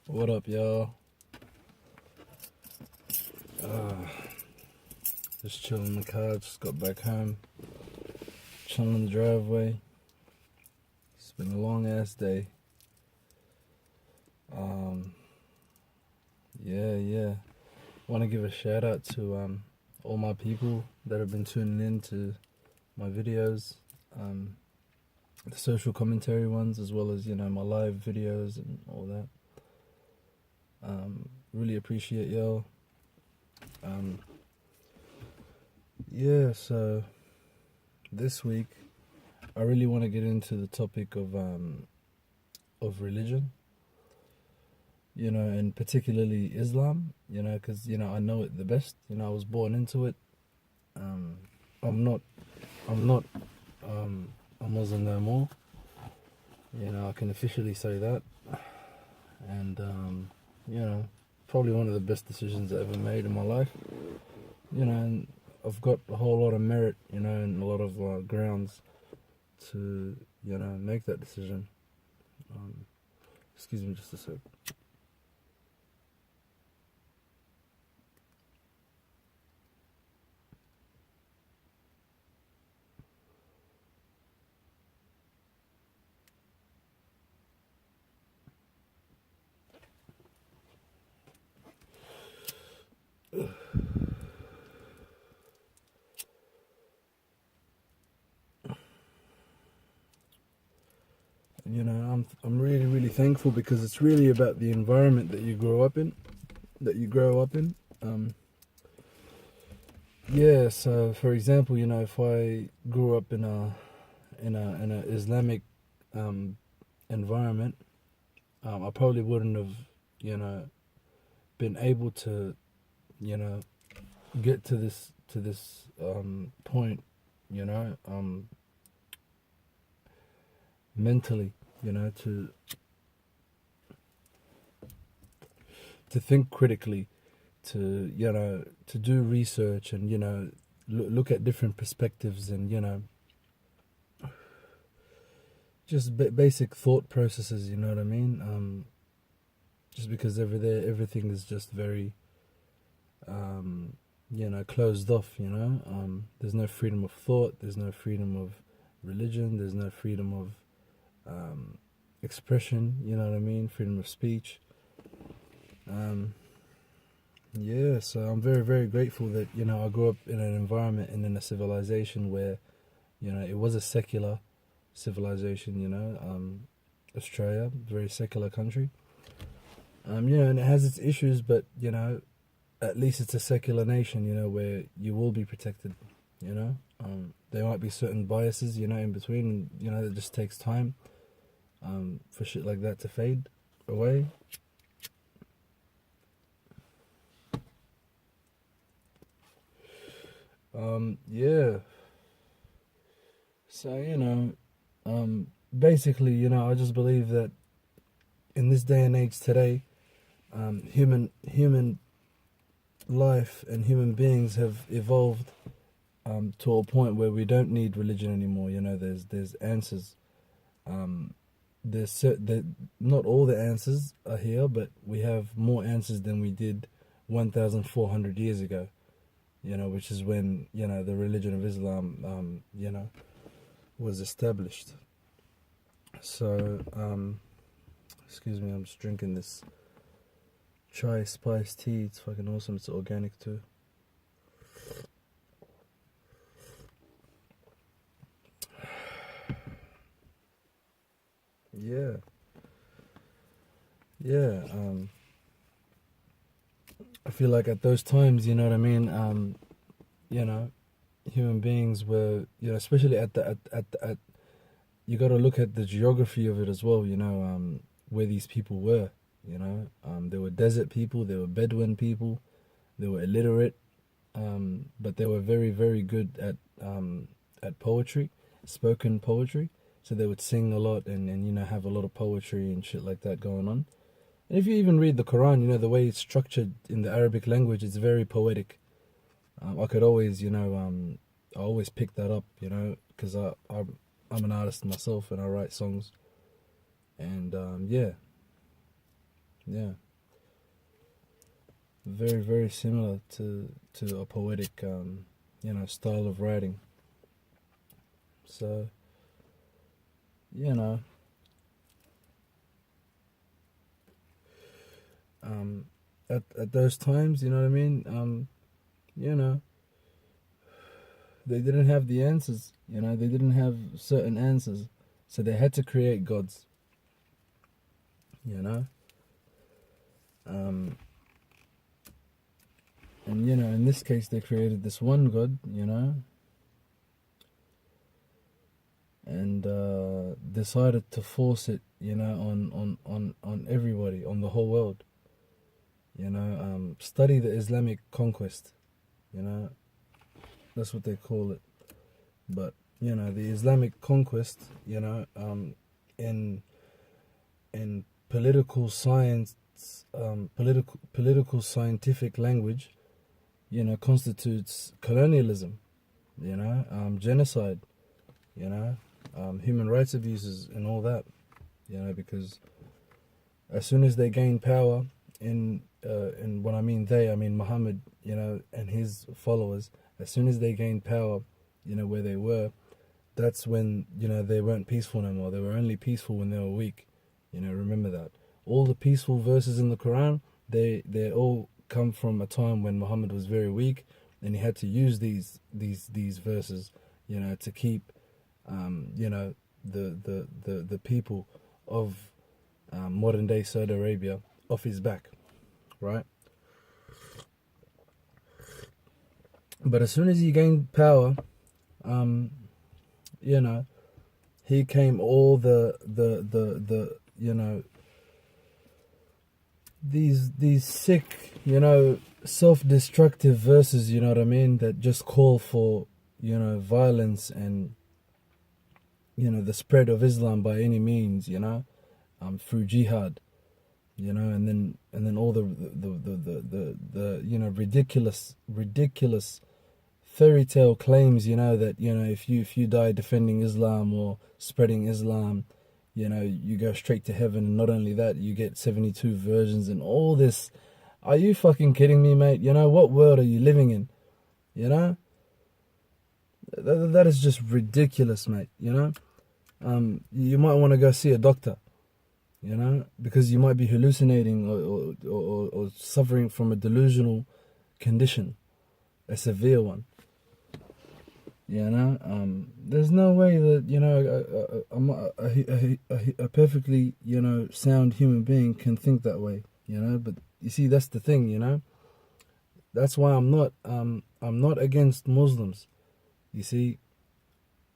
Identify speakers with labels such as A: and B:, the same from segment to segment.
A: What up, y'all? Just chilling in the car. Just got back home. Chilling in the driveway. It's been a long ass day. Yeah. Want to give a shout out to all my people that have been tuning in to my videos, the social commentary ones, as well as my live videos and all that. Really appreciate y'all. So this week I really want to get into the topic of religion, and particularly Islam, because I know it the best. I was born into it. I'm not a Muslim no more. I can officially say that, and probably one of the best decisions I ever made in my life. And I've got a whole lot of merit, and a lot of grounds to, make that decision. Excuse me just a sec. I'm really thankful, because it's really about the environment that you grow up in. So for example, if I grew up in a Islamic environment, I probably wouldn't have been able to get to this point, mentally, to think critically, to do research, and look at different perspectives, and just basic thought processes. You know what I mean? Just because everything is just very closed off. There's no freedom of thought. There's no freedom of religion. There's no freedom of expression. You know what I mean? Freedom of speech. So I'm very grateful that I grew up in an environment and in a civilization where it was a secular civilization. Australia, very secular country. And it has its issues, but at least it's a secular nation, where you will be protected. There might be certain biases, in between. It just takes time for shit like that to fade away. So basically, I just believe that in this day and age today, human life and human beings have evolved to a point where we don't need religion anymore. There's answers. Not all the answers are here, but we have more answers than we did 1,400 years ago. Which is when the religion of Islam was established. So excuse me, I'm just drinking this chai spice tea. It's fucking awesome. It's organic too. I feel like at those times, you know what I mean, human beings were, especially at you got to look at the geography of it as well, where these people were. There were desert people, there were Bedouin people, they were illiterate, but they were very good at poetry, spoken poetry. So they would sing a lot and have a lot of poetry and shit like that going on. And if you even read the Quran, the way it's structured in the Arabic language, it's very poetic. I could always, I always pick that up, because I'm an artist myself and I write songs. And Yeah, very very similar to a poetic style of writing. So you know um, at those times, you know what I mean. You know they didn't have the answers. You know they didn't have certain answers, so they had to create gods. You know, um, and in this case they created this one god. And decided to force it, on everybody, on the whole world. Study the Islamic conquest. You know, that's what they call it. But the Islamic conquest. In political science, political scientific language, constitutes colonialism. Genocide. Human rights abuses and all that. Because as soon as they gain power, in when I mean they, I mean Muhammad, and his followers. As soon as they gained power, where they were, that's when they weren't peaceful no more. They were only peaceful when they were weak. Remember that. All the peaceful verses in the Quran, they all come from a time when Muhammad was very weak, and he had to use these verses, to keep, the people of modern day Saudi Arabia off his back, right? But as soon as he gained power, he came all the these sick, self-destructive verses, you know what I mean, that just call for, violence and, the spread of Islam by any means, through jihad, and then all the ridiculous fairy tale claims, that, if you die defending Islam or spreading Islam, you go straight to heaven. And not only that, you get 72 versions and all this. Are you fucking kidding me, mate? What world are you living in? That is just ridiculous, mate. You might want to go see a doctor, because you might be hallucinating or suffering from a delusional condition, a severe one. There's no way that a perfectly sound human being can think that way. But you see, that's the thing. That's why I'm not against Muslims. You see,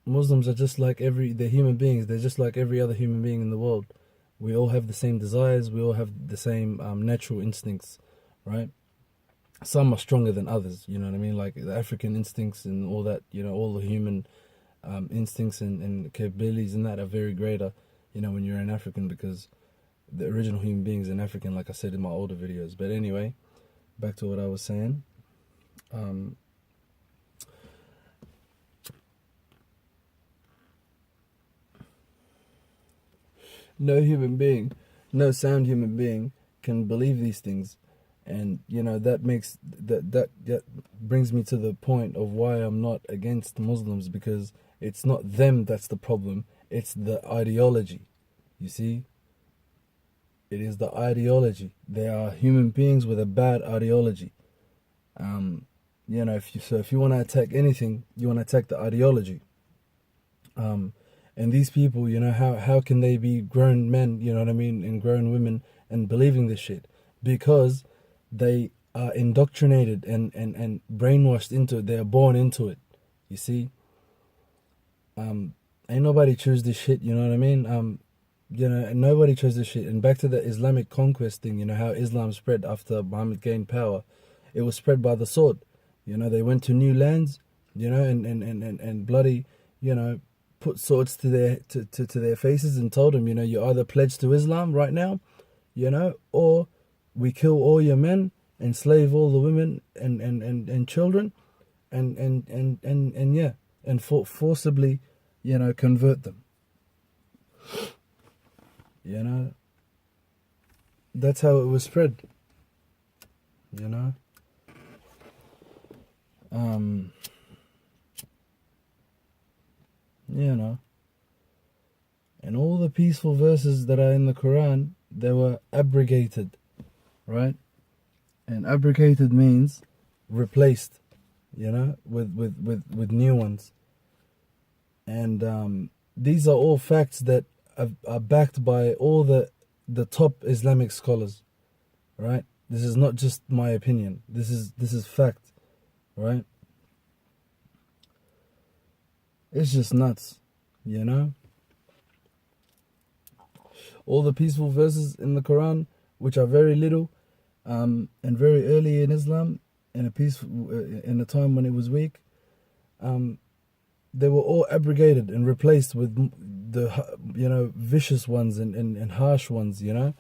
A: Muslims are just like they're human beings. They're just like every other human being in the world. We all have the same desires. We all have the same natural instincts, right? Some are stronger than others, you know what I mean? Like the African instincts and all that, all the human instincts and capabilities and that are very greater, when you're an African, because the original human beings in African, like I said in my older videos. But anyway, back to what I was saying. No human being, no sound human being can believe these things. And that makes that brings me to the point of why I'm not against Muslims, because it's not them that's the problem, it's the ideology. You see, it is the ideology. They are human beings with a bad ideology. If you want to attack anything, you want to attack the ideology. And these people, how can they be grown men, and grown women and believing this shit? Because they are indoctrinated and brainwashed into it. They are born into it. You see? Ain't nobody choose this shit, you know what I mean? And nobody chose this shit. And back to the Islamic conquest thing, how Islam spread after Muhammad gained power. It was spread by the sword. They went to new lands, and bloody, put swords to their faces and told them, you either pledge to Islam right now, or we kill all your men, enslave all the women and children, and forcibly, convert them. That's how it was spread, you know. Um, you know, and all the peaceful verses that are in the Quran, they were abrogated, right? And abrogated means replaced, you know, with new ones. And these are all facts that are backed by all the top Islamic scholars, right? This is not just my opinion. This is fact, right? It's just nuts, you know? All the peaceful verses in the Quran, which are very little, and very early in Islam, in a time when it was weak, they were all abrogated and replaced with the, you know, vicious ones and harsh ones, you know.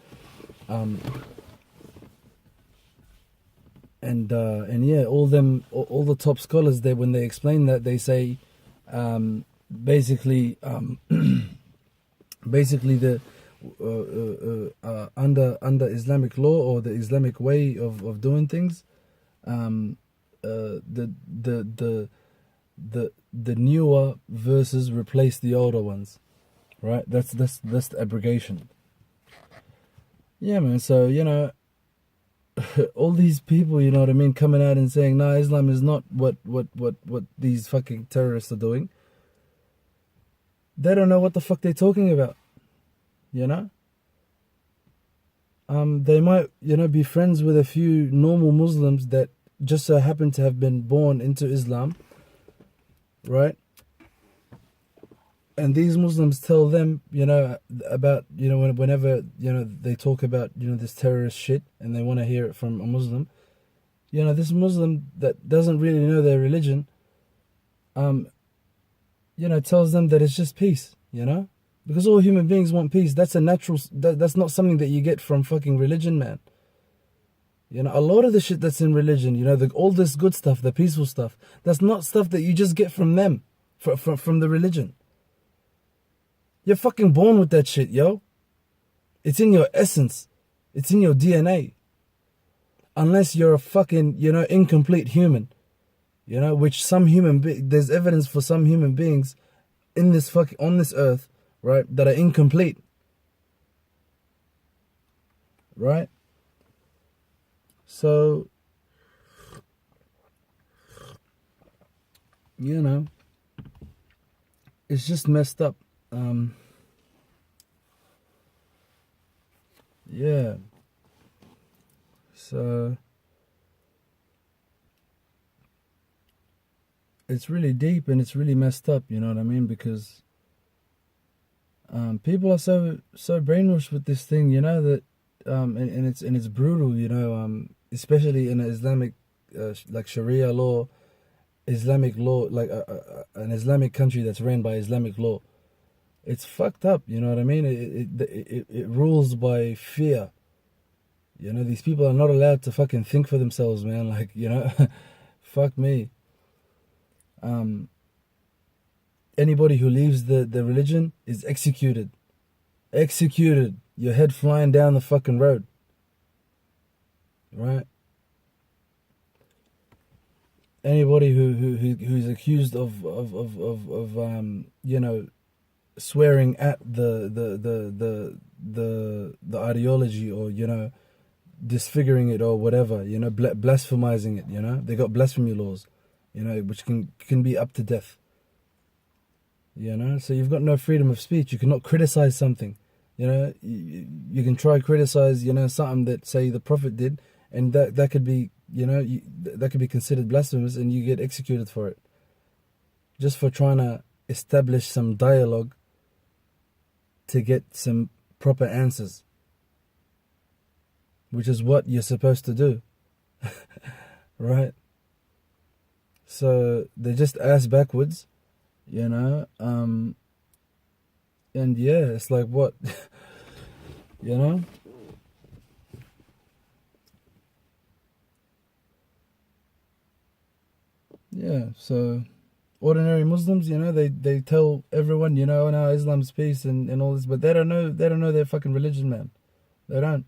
A: And yeah, all the top scholars, they, when they explain that, they say, basically the under Islamic law, or the Islamic way of doing things, the newer verses replace the older ones, right? That's the abrogation. Yeah, man. So, you know, all these people, you know what I mean, coming out and saying, "No, Islam is not what these fucking terrorists are doing." They don't know what the fuck they're talking about, you know. They might, you know, be friends with a few normal Muslims that just so happen to have been born into Islam, right? And these Muslims tell them, you know, about, you know, whenever, you know, they talk about, you know, this terrorist shit, and they want to hear it from a Muslim, you know, this Muslim that doesn't really know their religion, you know, tells them that it's just peace, you know, because all human beings want peace. That's a natural. That's not something that you get from fucking religion, man. You know, a lot of the shit that's in religion, you know, all this good stuff, the peaceful stuff, that's not stuff that you just get from them, from the religion. You're fucking born with that shit, yo. It's in your essence. It's in your DNA. Unless you're a fucking, you know, incomplete human. You know, which there's evidence for some human beings in this on this earth, right, that are incomplete. Right? So, you know, it's just messed up. Yeah. So it's really deep and it's really messed up, you know what I mean? Because people are so brainwashed with this thing, you know, that and it's brutal, you know, especially in an Islamic like Sharia law, Islamic law, like an Islamic country that's ran by Islamic law. It's fucked up, you know what I mean? It rules by fear. You know, these people are not allowed to fucking think for themselves, man. Like, you know, fuck me. Anybody who leaves the religion is executed. Executed. Your head flying down the fucking road. Right? Anybody who's accused of you know, swearing at the ideology, or, you know, disfiguring it or whatever, you know, blasphemizing it, you know, they got blasphemy laws, you know, which can be up to death, you know. So you've got no freedom of speech. You cannot criticize something, you know. You can try criticize, you know, something that, say, the Prophet did, and that could be, you know, that could be considered blasphemous, and you get executed for it, just for trying to establish some dialogue to get some proper answers, which is what you're supposed to do. Right? So they just ass backwards, you know. And yeah, it's like, what? You know. Yeah, so ordinary Muslims, you know, they tell everyone, you know, Islam's peace and all this, but they don't know their fucking religion, man. They don't.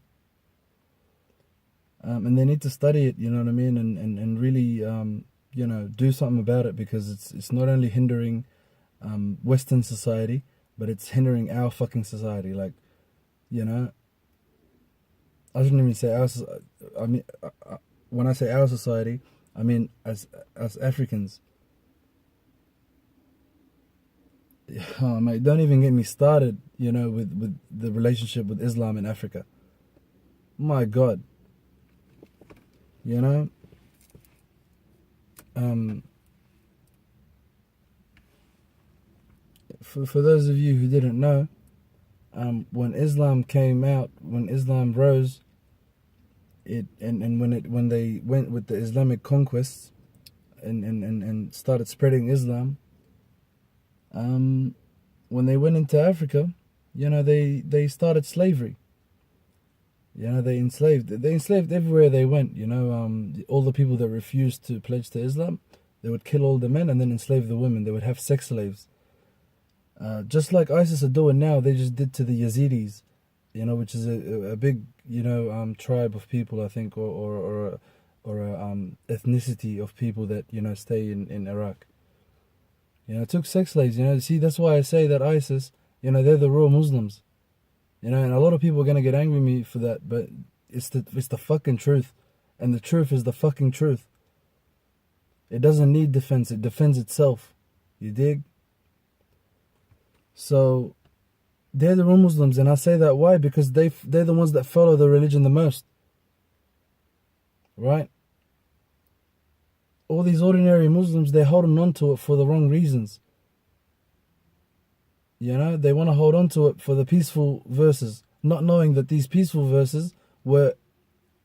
A: and they need to study it. You know what I mean, and really do something about it, because it's not only hindering Western society, but it's hindering our fucking society. Like, I shouldn't even say our. I mean, when I say our society, I mean as Africans. Oh, mate, don't even get me started. With the relationship with Islam in Africa. My God. For those of you who didn't know, when Islam came out, when Islam rose, when they went with the Islamic conquests and started spreading Islam, when they went into Africa, they started slavery. They enslaved everywhere they went. All the people that refused to pledge to Islam, they would kill all the men and then enslave the women. They would have sex slaves. Just like ISIS are doing now, they just did to the Yazidis, which is a big, tribe of people, I think, or ethnicity of people that, stay in Iraq. Took sex slaves. See, that's why I say that ISIS, they're the real Muslims. And a lot of people are gonna get angry with me for that, but it's the fucking truth, and the truth is the fucking truth. It doesn't need defense; it defends itself. You dig? So, they're the real Muslims, and I say that why? Because they're the ones that follow the religion the most, right? All these ordinary Muslims, they're holding on to it for the wrong reasons. They want to hold on to it for the peaceful verses, not knowing that these peaceful verses were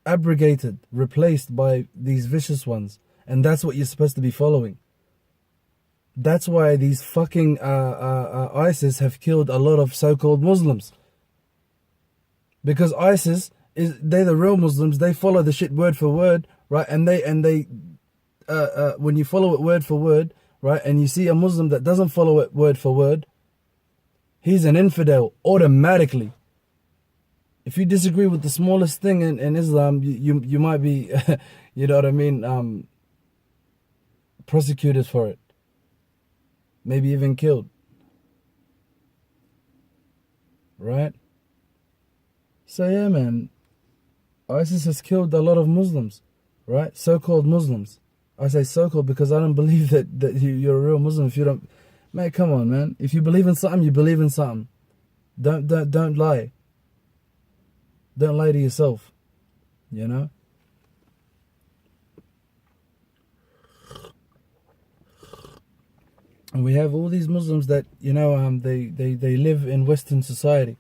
A: abrogated, replaced by these vicious ones. And that's what you're supposed to be following. That's why these fucking ISIS have killed a lot of so-called Muslims. Because ISIS, they're the real Muslims, they follow the shit word for word, right? And they when you follow it word for word, right, and you see a Muslim that doesn't follow it word for word, he's an infidel automatically. If you disagree with the smallest thing in Islam, you might be, you know what I mean, prosecuted for it. Maybe even killed. Right? So yeah, man, ISIS has killed a lot of Muslims, right? So-called Muslims. I say so-called because I don't believe that you're a real Muslim if you don't. Man, come on, man. If you believe in something, you believe in something. Don't lie. Don't lie to yourself. And we have all these Muslims that, they live in Western society,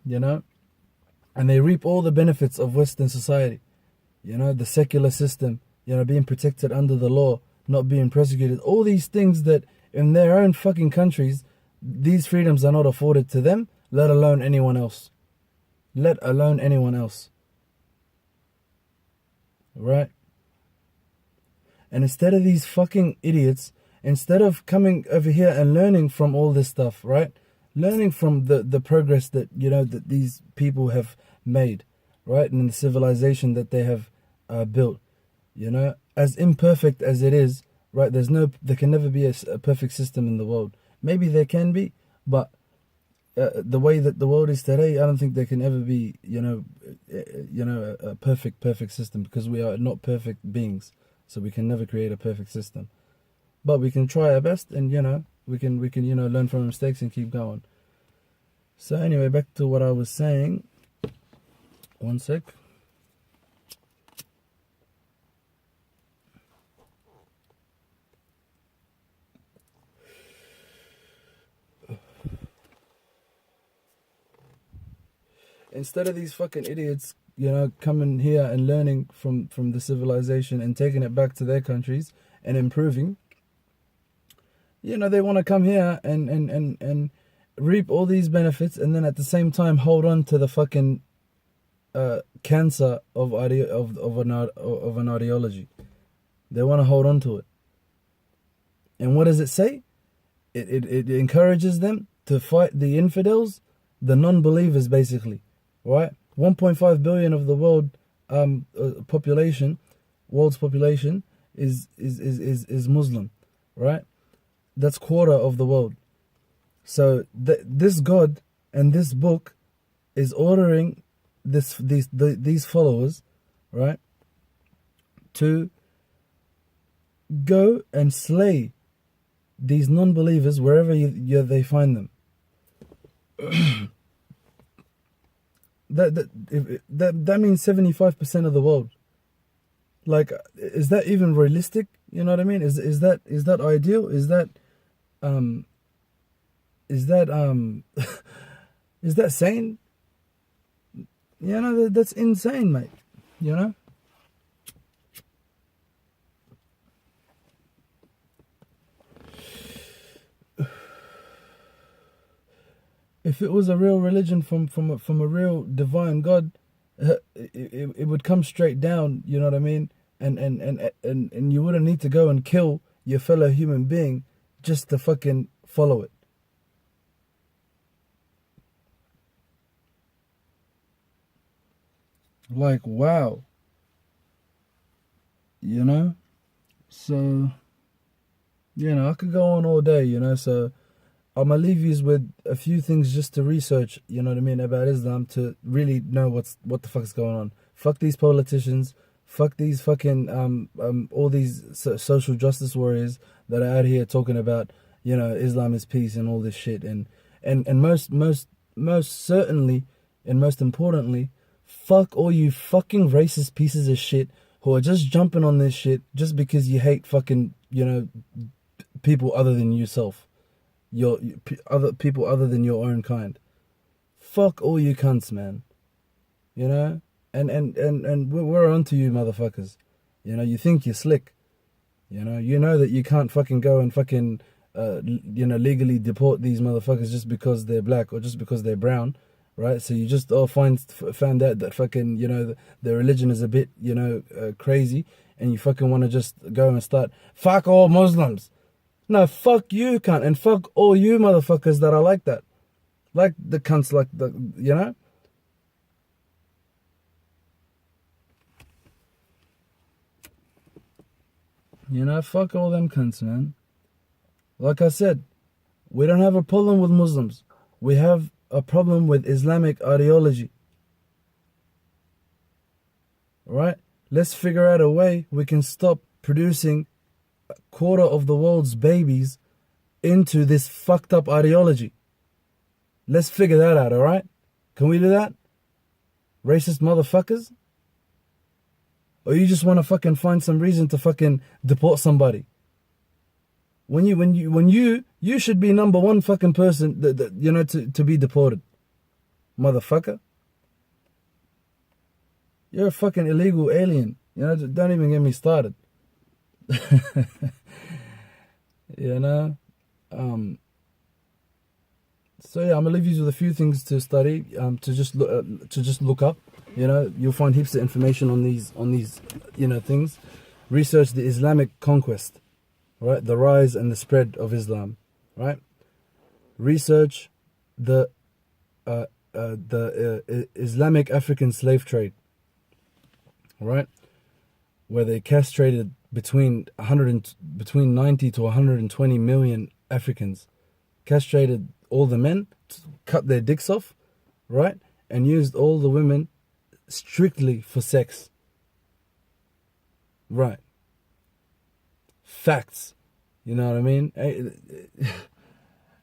A: and they reap all the benefits of Western society. The secular system, being protected under the law, not being persecuted. All these things that in their own fucking countries, these freedoms are not afforded to them, let alone anyone else. Let alone anyone else. Right? And instead of these fucking idiots, instead of coming over here and learning from all this stuff, right? Learning from the progress that, that these people have made, right? And the civilization that they have built, as imperfect as it is, right? There can never be a perfect system in the world. Maybe there can be, but the way that the world is today, I don't think there can ever be, a perfect system, because we are not perfect beings. So we can never create a perfect system. But we can try our best, and we can learn from mistakes and keep going. So anyway, back to what I was saying. One sec. Instead of these fucking idiots, coming here and learning from the civilization and taking it back to their countries and improving, they want to come here and reap all these benefits, and then at the same time hold on to the fucking cancer of an ideology. They want to hold on to it. And what does it say? It encourages them to fight the infidels, the non-believers, basically. Right? 1.5 billion of the world population, world's population is Muslim, right? That's quarter of the world. So this God and this book is ordering these followers, right, to go and slay these non-believers wherever they find them. that means 75% of the world. Like, is that even realistic? You know what I mean? Is that ideal? Is that is that sane? You know, that's insane, mate. You know? If it was a real religion from a real divine God, it would come straight down, you know what I mean? And you wouldn't need to go and kill your fellow human being just to fucking follow it. Like, wow. You know? So, you know, I could go on all day, you know, so I'm gonna leave you with a few things just to research, you know what I mean, about Islam, to really know what the fuck is going on. Fuck these politicians, fuck these fucking all these social justice warriors that are out here talking about, you know, Islam is peace and all this shit, and most certainly and most importantly, fuck all you fucking racist pieces of shit who are just jumping on this shit just because you hate fucking, you know, people other than yourself. Your other people other than your own kind. Fuck all you cunts, man. You know? And we're onto you, motherfuckers. You know, you think you're slick. You know that you can't fucking go and fucking you know, legally deport these motherfuckers just because they're black or just because they're brown, right? So you just found out that fucking, you know, their religion is a bit, you know, crazy, and you fucking want to just go and start fuck all Muslims. No, fuck you, cunt, and fuck all you motherfuckers that are like that. Like the cunts, like the, you know? You know, fuck all them cunts, man. Like I said, we don't have a problem with Muslims. We have a problem with Islamic ideology. Right? Let's figure out a way we can stop producing a quarter of the world's babies into this fucked up ideology. Let's figure that out, alright? Can we do that? Racist motherfuckers? Or you just want to fucking find some reason to fucking deport somebody? When you should be number one fucking person that you know, to be deported. Motherfucker. You're a fucking illegal alien. You know, don't even get me started. You know? So yeah, I'm gonna leave you with a few things to study, to just look up. You know, you'll find heaps of information on these, you know, things. Research the Islamic conquest, right? The rise and the spread of Islam, right? Research the Islamic African slave trade, right? Where they castrated between 90 to 120 million Africans, castrated all the men, cut their dicks off, right? And used all the women strictly for sex. Right. Facts. You know what I mean?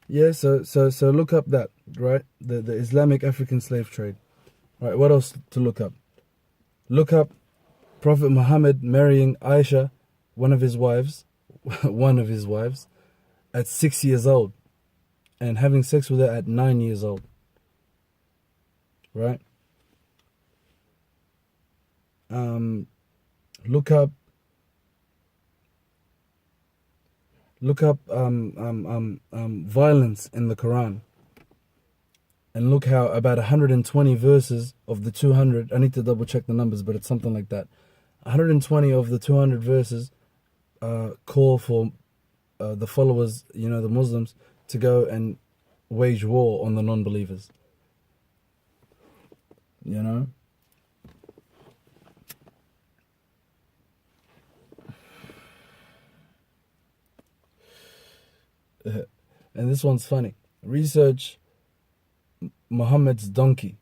A: Yeah, so look up that, right? The Islamic African slave trade. Right, what else to look up? Look up Prophet Muhammad marrying Aisha, one of his wives, at 6 years old, and having sex with her at 9 years old. Right? Look up violence in the Quran, and look how about 120 verses of the 200, I need to double check the numbers, but it's something like that. 120 of the 200 verses call for the followers, you know, the Muslims, to go and wage war on the non-believers. You know? And this one's funny. Research Muhammad's donkey.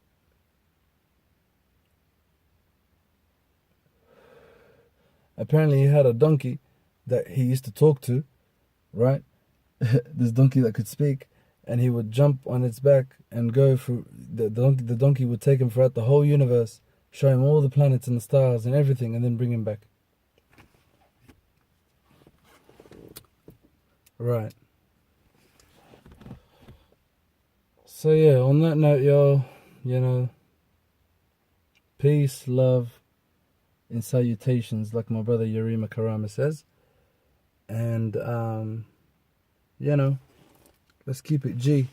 A: Apparently he had a donkey that he used to talk to, right? This donkey that could speak, and he would jump on its back and go through the donkey would take him throughout the whole universe, show him all the planets and the stars and everything, and then bring him back. Right. So yeah, on that note, y'all, peace, love, and salutations, like my brother Yarima Karama says. And let's keep it G.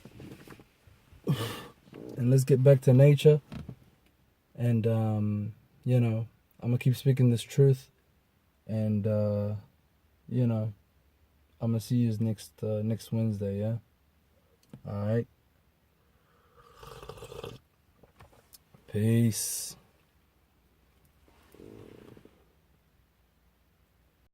A: And let's get back to nature. And I'm gonna keep speaking this truth. And I'm gonna see you next Wednesday, yeah? Alright. Peace.